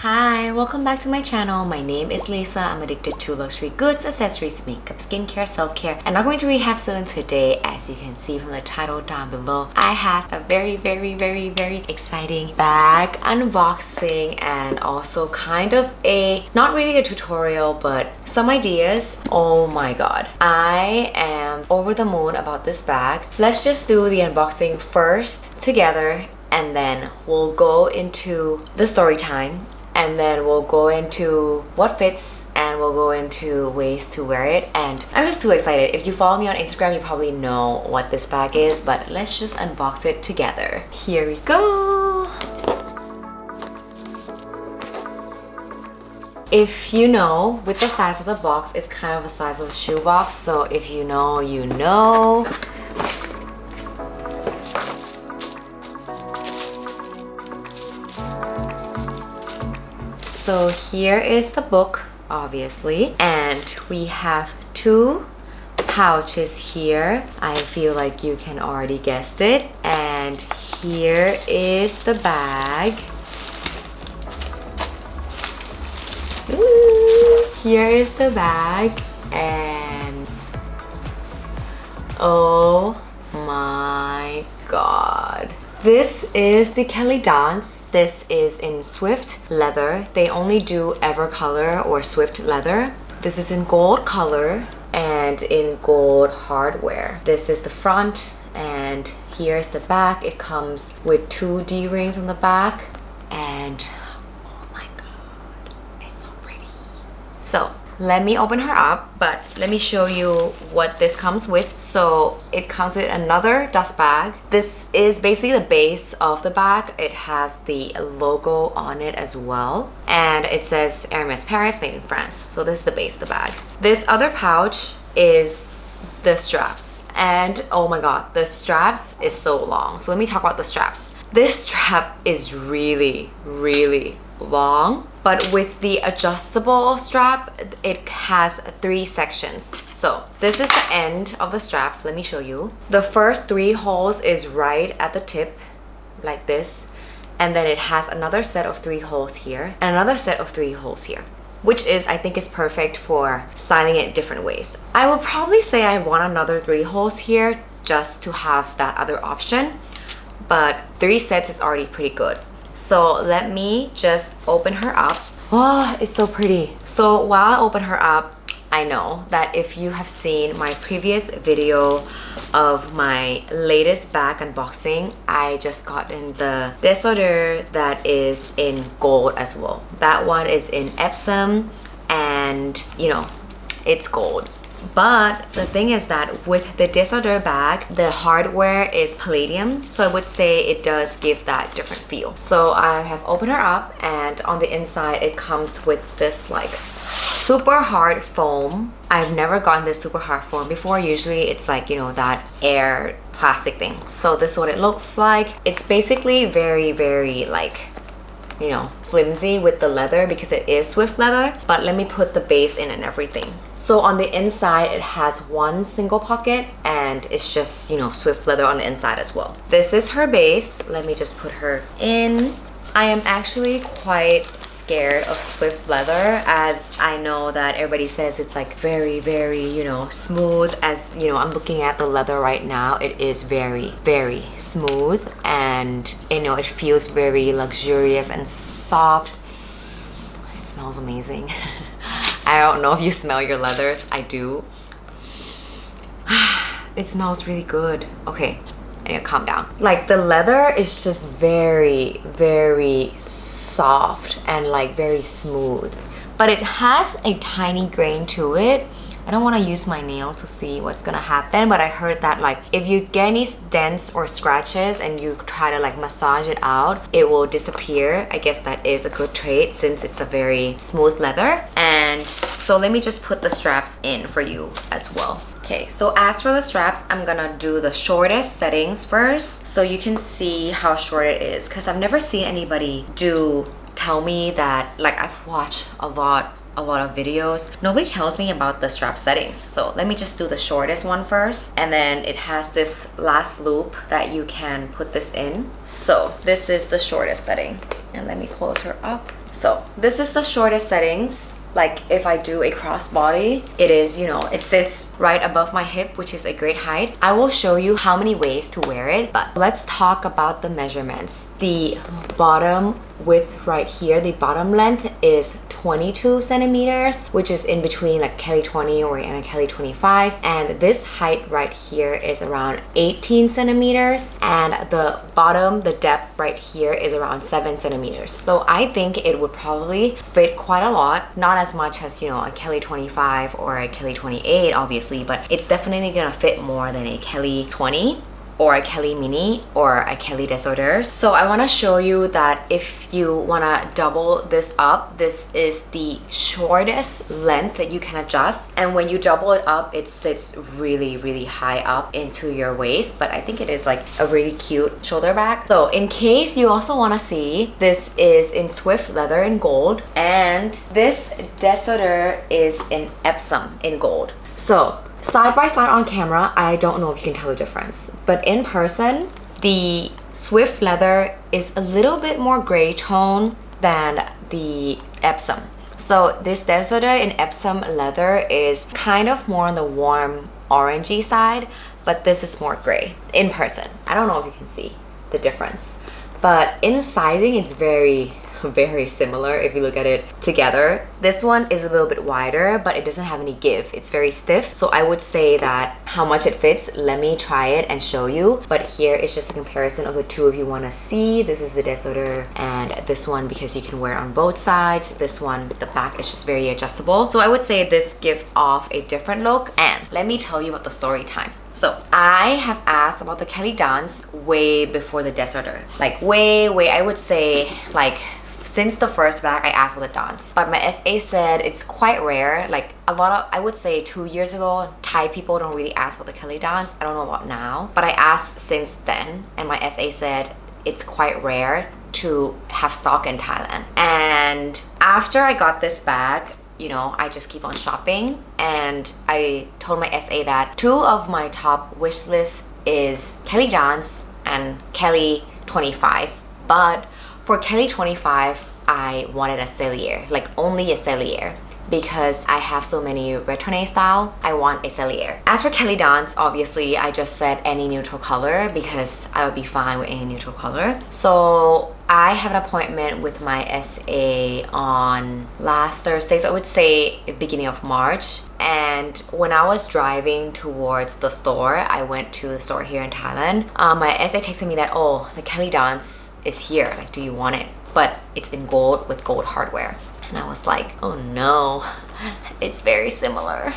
Hi, welcome back to my channel. My name is Lisa. I'm addicted to luxury goods, accessories, makeup, skincare, self-care. I'm not going to rehab soon today. As you can see from the title down below, I have a very exciting bag unboxing and also kind of not really a tutorial, but some ideas. Oh my god, I am over the moon about this bag. Let's just do the unboxing first together, and then we'll go into the story time, and then we'll go into what fits, and we'll go into ways to wear it. And I'm just too excited. If you follow me on Instagram, you probably know what this bag is, but let's just unbox it together. Here we go. If you know, with the size of the box, it's kind of the size of a shoebox, so if you know, you know. So here is the book, obviously, and we have two pouches here. I feel like you can already guess it. And here is the bag. Ooh, here is the bag, and oh my god. This is the Kelly Danse. This is in Swift leather. They only do Ever color or Swift leather. This is in gold color and in gold hardware. This is the front, and here's the back. It comes with two D rings on the back, and oh my god, it's so pretty. So let me open her up, but let me show you what this comes with. So it comes with another dust bag. This is basically the base of the bag. It has the logo on it as well, and it says Hermes Paris, made in France. So this is the base of the bag. This other pouch is the straps, and oh my god, the straps is so long. So let me talk about the straps. This strap is really long, but with the adjustable strap, it has 3 sections. So this is the end of the straps. Let me show you. The first 3 holes is right at the tip, like this, and then it has another set of 3 holes here and another set of 3 holes here, which is, I think, is perfect for styling it different ways. I would probably say I want another 3 holes here just to have that other option, but 3 sets is already pretty good. So let me just open her up. Oh, it's so pretty. So while I open her up, I know that if you have seen my previous video of my latest bag unboxing, I just got in the désodeur that is in gold as well. That one is in Epsom, and you know, it's gold. But the thing is that with the désodeur bag, the hardware is palladium, so I would say it does give that different feel. So I have opened her up, and on the inside it comes with this like super hard foam. I've never gotten this super hard foam before. Usually it's like, you know, that air plastic thing. So this is what it looks like. It's basically very like, you know, flimsy with the leather because it is Swift leather, but let me put the base in and everything. So on the inside, it has one single pocket, and it's just, you know, Swift leather on the inside as well. This is her base. Let me just put her in. I am actually quite scared of Swift leather, as I know that everybody says it's like very, you know, smooth. As you know, I'm looking at the leather right now. It is very smooth, and you know, it feels very luxurious and soft. It smells amazing. I don't know if you smell your leathers. I do. It smells really good. Okay, I need to calm down. Like, the leather is just very soft and like very smooth, but it has a tiny grain to it. I don't want to use my nail to see what's gonna happen, but I heard that like if you get any dents or scratches and you try to like massage it out, it will disappear. I guess that is a good trait since it's a very smooth leather. And so let me just put the straps in for you as well. Okay, so as for the straps, I'm gonna do the shortest settings first so you can see how short it is, because I've never seen anybody tell me that. Like, I've watched a lot of videos. Nobody tells me about the strap settings. So let me just do the shortest one first, and then it has this last loop that you can put this in. So this is the shortest setting, and let me close her up. So this is the shortest settings. Like if I do a crossbody, it is, you know, it sits right above my hip, which is a great height. I will show you how many ways to wear it, but let's talk about the measurements. The bottom width right here, the bottom length is 22 centimeters, which is in between like Kelly 20 or and a Kelly 25. And this height right here is around 18 centimeters. And the bottom, the depth right here is around 7 centimeters. So I think it would probably fit quite a lot. Not as much as, you know, a Kelly 25 or a Kelly 28, obviously, but it's definitely gonna fit more than a Kelly 20 or a Kelly mini or a Kelly Danse. So I want to show you that if you want to double this up, this is the shortest length that you can adjust, and when you double it up, it sits really high up into your waist. But I think it is like a really cute shoulder bag. So in case you also want to see, this is in Swift leather in gold, and this Danse is in Epsom in gold. So side by side on camera, I don't know if you can tell the difference, but in person, the Swift leather is a little bit more gray tone than the Epsom. So this Danse in Epsom leather is kind of more on the warm orangey side, but this is more gray in person. I don't know if you can see the difference, but in sizing, it's very similar if you look at it together. This one is a little bit wider, but it doesn't have any give. It's very stiff. So I would say that how much it fits, let me try it and show you. But here is just a comparison of the two if you want to see. This is the Danse and this one, because you can wear it on both sides. This one, the back is just very adjustable. So I would say this gives off a different look. And let me tell you about the story time. So I have asked about the Kelly Danse way before the Danse. Like way, I would say like since the first bag, I asked for the Danse. But my SA said it's quite rare. Like a lot of, I would say 2 years ago, Thai people don't really ask for the Kelly Danse. I don't know about now, but I asked since then, and my SA said it's quite rare to have stock in Thailand. And after I got this bag, you know, I just keep on shopping, and I told my SA that 2 of my top wish lists is Kelly Danse and Kelly 25. But for Kelly 25, I wanted a cellier, like only a cellier, because I have so many retourné style. I want a cellier. As for Kelly Danse, obviously I just said any neutral color because I would be fine with any neutral color. So I have an appointment with my SA on last Thursday, so I would say beginning of March. And when I was driving towards the store, I went to the store here in Thailand. My SA texted me that, oh, the Kelly Danse is here, like, do you want it? But it's in gold with gold hardware. And I was like, oh no, it's very similar.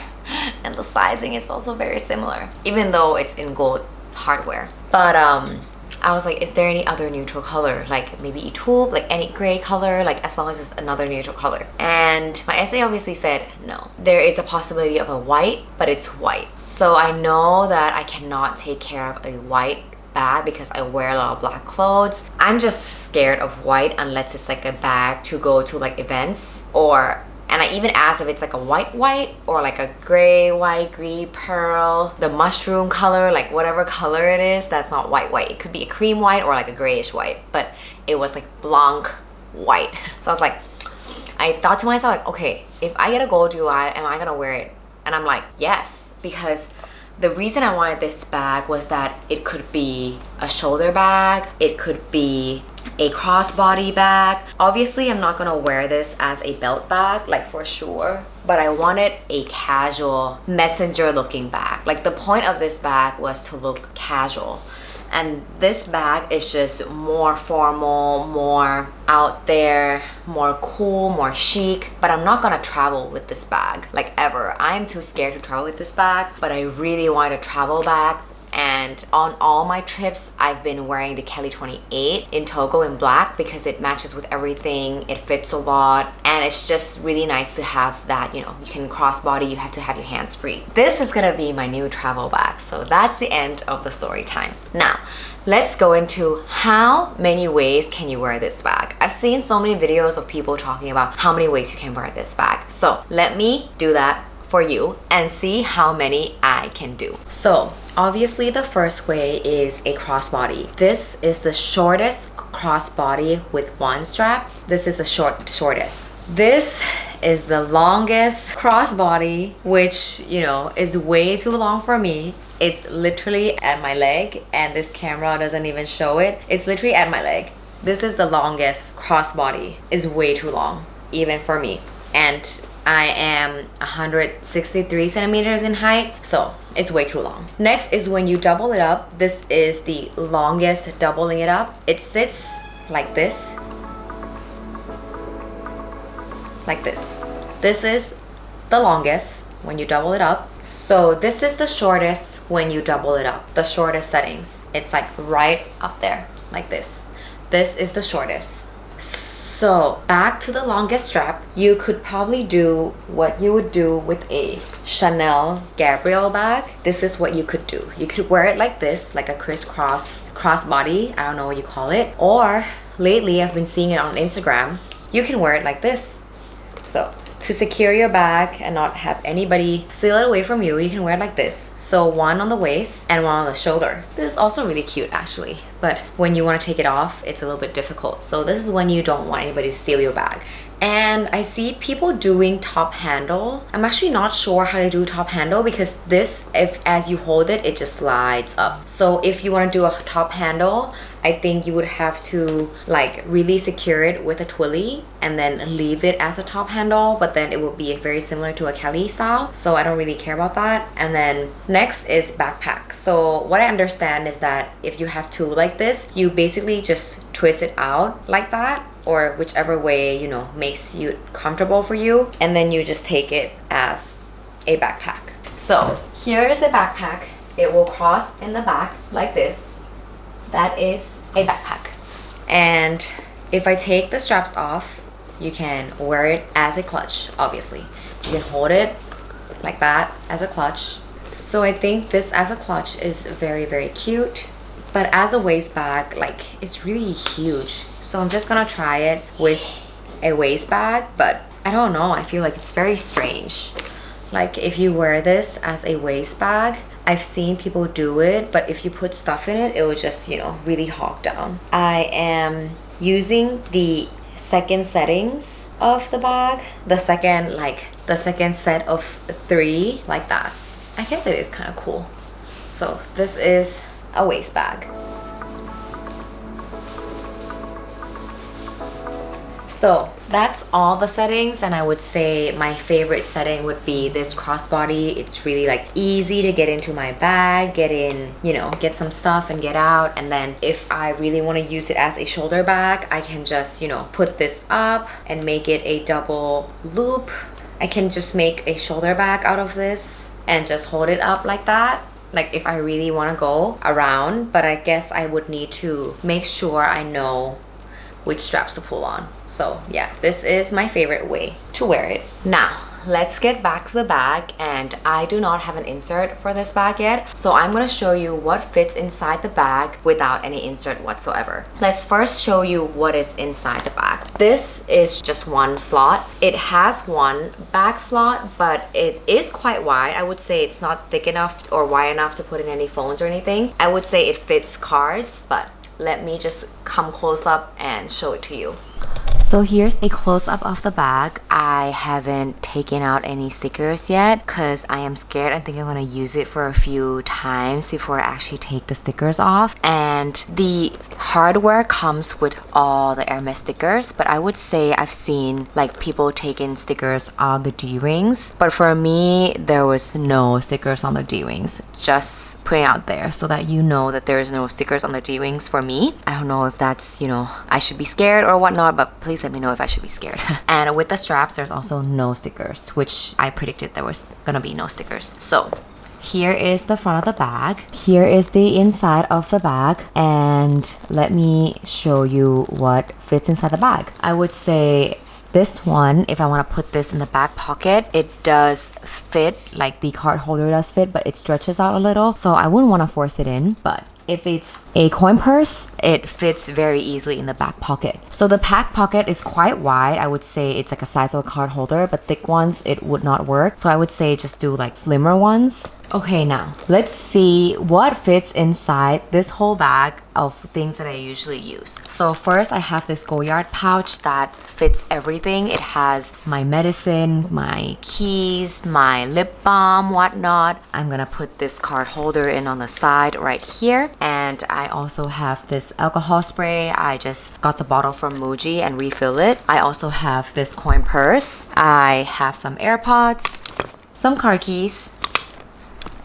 And the sizing is also very similar, even though it's in gold hardware. But I was like, is there any other neutral color? Like maybe a taupe, like any gray color, like as long as it's another neutral color. And my SA obviously said no. There is a possibility of a white, but it's white. So I know that I cannot take care of a white bag because I wear a lot of black clothes. I'm just scared of white unless it's like a bag to go to like events, or, and I even asked if it's like a white or like a gray white, green pearl, the mushroom color, like whatever color it is that's not white. It could be a cream white or like a grayish white, but it was like blanc white. So I was like, I thought to myself like, okay, if I get a gold UI, am I gonna wear it? And I'm like, yes, because the reason I wanted this bag was that it could be a shoulder bag, it could be a crossbody bag. Obviously, I'm not gonna wear this as a belt bag, like for sure, but I wanted a casual messenger looking bag. Like the point of this bag was to look casual. And this bag is just more formal, more out there, more cool, more chic. But I'm not gonna travel with this bag, like ever. I'm too scared to travel with this bag, but I really want a travel bag. And on all my trips, I've been wearing the Kelly 28 in Togo in black because it matches with everything. It fits a lot. And it's just really nice to have that, you know, you can crossbody, you have to have your hands free. This is gonna be my new travel bag. So that's the end of the story time. Now, let's go into how many ways can you wear this bag. I've seen so many videos of people talking about how many ways you can wear this bag. So let me do that for you and see how many I can do. So obviously the first way is a crossbody. This is the shortest crossbody with one strap. This is the shortest. This is the longest crossbody, which, you know, is way too long for me. It's literally at my leg, and this camera doesn't even show it. It's literally at my leg. This is the longest crossbody. It's way too long, even for me. And I am 163 centimeters in height, so it's way too long. Next is when you double it up. This is the longest doubling it up. It sits like this. Like this. This is the longest when you double it up. So this is the shortest when you double it up. The shortest settings. It's like right up there, like this. This is the shortest. So back to the longest strap, you could probably do what you would do with a Chanel Gabrielle bag. This is what you could do. You could wear it like this, like a crisscross crossbody. I don't know what you call it. Or lately, I've been seeing it on Instagram. You can wear it like this. So to secure your bag and not have anybody steal it away from you, you can wear it like this. So one on the waist and one on the shoulder. This is also really cute actually, but when you want to take it off, it's a little bit difficult. So this is when you don't want anybody to steal your bag. And I see people doing top handle. I'm actually not sure how they do top handle, because this, if as you hold it, it just slides up. So if you want to do a top handle, I think you would have to like really secure it with a twilly and then leave it as a top handle, but then it will be very similar to a Kelly style. So I don't really care about that. And then next is backpack. So what I understand is that if you have two like this, you basically just twist it out like that, or whichever way, you know, makes you comfortable for you, and then you just take it as a backpack. So here is a backpack. It will cross in the back like this. That is a backpack. And if I take the straps off, you can wear it as a clutch. Obviously you can hold it like that as a clutch. So I think this as a clutch is very, very cute, but as a waist bag, like, it's really huge. So I'm just gonna try it with a waist bag, but I don't know, I feel like it's very strange. Like if you wear this as a waist bag, I've seen people do it, but if you put stuff in it, it will just, you know, really hog down. I am using the second settings of the bag, the second set of 3, like that. I think that is kind of cool. So this is a waist bag. So that's all the settings, and I would say my favorite setting would be this crossbody. It's really like easy to get into my bag, get in, you know, get some stuff and get out. And then if I really want to use it as a shoulder bag, I can just, you know, put this up and make it a double loop. I can just make a shoulder bag out of this and just hold it up like that, like if I really want to go around. But I guess I would need to make sure I know which straps to pull on. So yeah, this is my favorite way to wear it. Now let's get back to the bag, and I do not have an insert for this bag yet, so I'm going to show you what fits inside the bag without any insert whatsoever. Let's first show you what is inside the bag. This is just one slot. It has one back slot, but it is quite wide. I would say it's not thick enough or wide enough to put in any phones or anything. I would say it fits cards, but let me just come close up and show it to you. So here's a close-up of the bag. I haven't taken out any stickers yet because I am scared. I think I'm going to use it for a few times before I actually take the stickers off. And the hardware comes with all the Hermes stickers, but I would say I've seen like people taking stickers on the D-rings, but for me there was no stickers on the D-rings. Just putting out there so that you know that there's no stickers on the D-rings for me. I don't know if that's, you know, I should be scared or whatnot, but please let me know if I should be scared. And with the straps, there's also no stickers, which I predicted there was gonna be no stickers. So here is the front of the bag. Here is the inside of the bag, and let me show you what fits inside the bag. I would say this one, if I want to put this in the back pocket, it does fit, like the card holder does fit, but it stretches out a little, so I wouldn't want to force it in. But if it's a coin purse, it fits very easily in the back pocket. So the back pocket is quite wide. I would say it's like a size of a card holder, but thick ones, it would not work. So I would say just do like slimmer ones. Okay, now let's see what fits inside this whole bag of things that I usually use. So first I have this Goyard pouch that fits everything. It has my medicine, my keys, my lip balm, whatnot. I'm gonna put this card holder in on the side right here. And I also have this alcohol spray. I just got the bottle from Muji and refill it. I also have this coin purse. I have some AirPods, some car keys,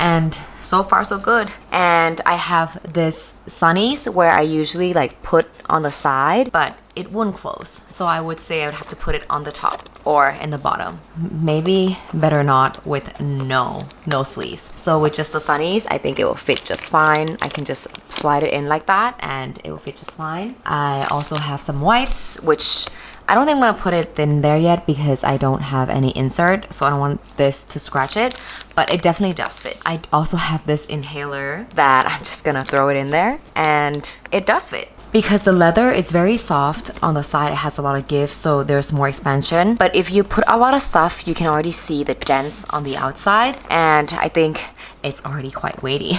and so far so good. And I have this sunnies where I usually like put on the side, but it wouldn't close, so I would say I would have to put it on the top or in the bottom. Maybe better not with no sleeves. So with just the sunnies, I think it will fit just fine. I can just slide it in like that and it will fit just fine. I also have some wipes, which I don't think I'm gonna put it in there yet because I don't have any insert, so I don't want this to scratch it, but it definitely does fit. I also have this inhaler that I'm just gonna throw it in there, and it does fit. Because the leather is very soft on the side, it has a lot of give, so there's more expansion. But if you put a lot of stuff, you can already see the dents on the outside, and I think it's already quite weighty.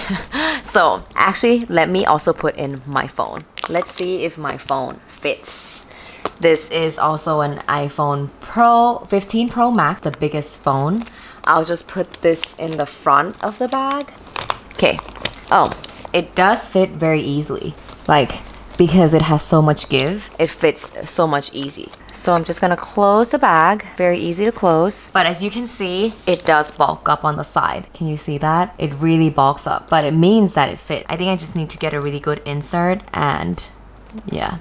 So actually, let me also put in my phone. Let's see if my phone fits. This is also an iPhone 15 Pro Max, the biggest phone. I'll just put this in the front of the bag. Okay. Oh, it does fit very easily. Like, because it has so much give, it fits so much easy. So I'm just gonna close the bag. Very easy to close. But as you can see, it does bulk up on the side. Can you see that? It really bulks up, but it means that it fits. I think I just need to get a really good insert, and yeah,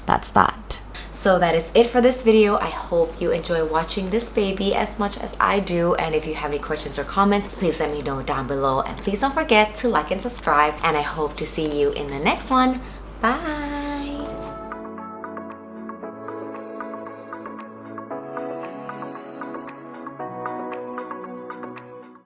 that's that. So that is it for this video. I hope you enjoy watching this baby as much as I do. And if you have any questions or comments, please let me know down below. And please don't forget to like and subscribe. And I hope to see you in the next one. Bye.